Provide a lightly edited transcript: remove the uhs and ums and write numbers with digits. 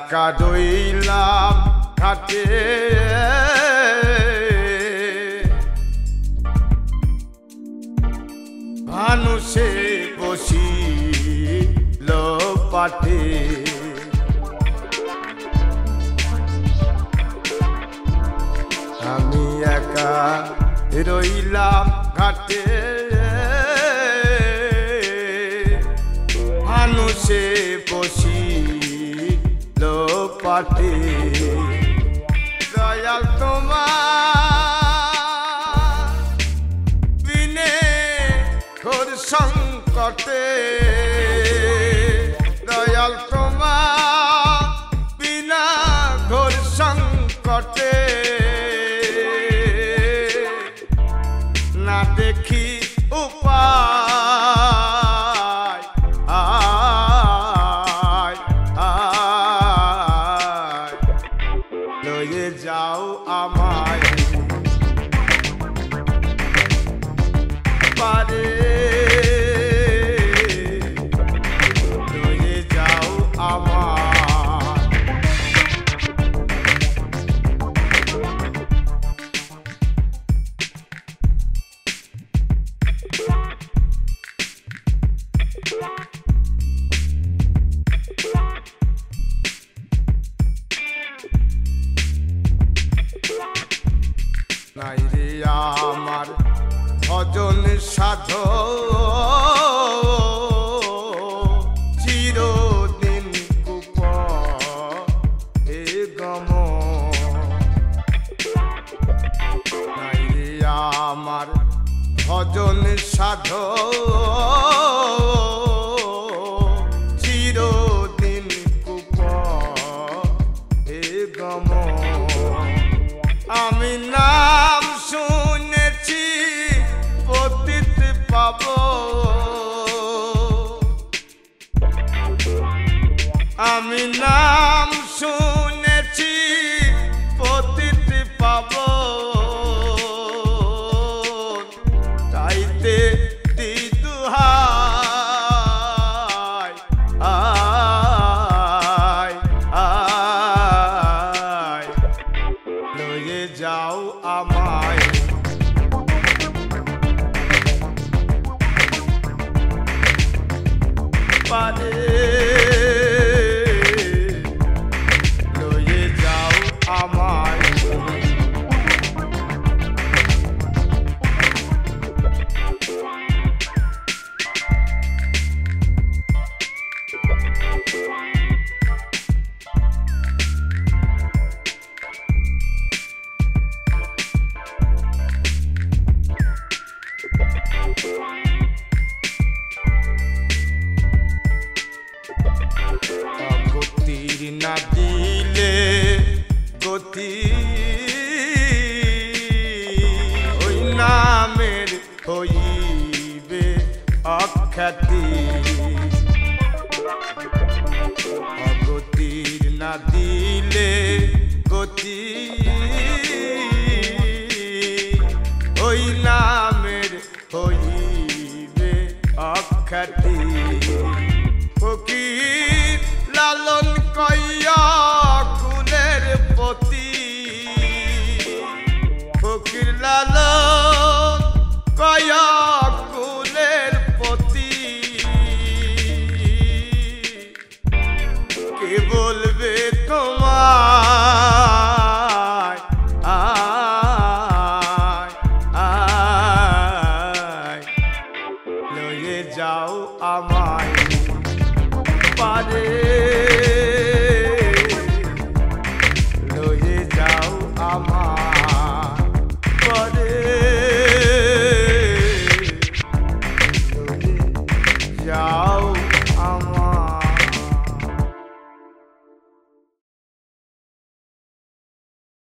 একা রইলাম ঘাটে মানুষে বসিল পাটে আমি একা রইলাম ঘাটে মানুষে বসিল পাটে দয়াল তোমার বিনে ঘোর সংকটে দয়াল তোমার বিনা ঘোর সংকটে না দেখি উপায় লয়ে যাও আমায় পারে লয়ে যাও আমায় নাই রে আমার ভজন সাধ চিরদিন কুপ এ গম নাই রে আমার ভজন সাধ চিরদিন কুপ এ গম আমি নাম শুনেছি পতিত পাব আমি নাম শুনেছি পতিত পাব তাইতে দিদুহাই লয়ে যাও আমায় পারে লয়ে যাও আমায় গতির না দিলে গতি ওই নামের হইবে অখ্যাতি গতির না দিলে গতি ওই নামের হইবে অখ্যাতি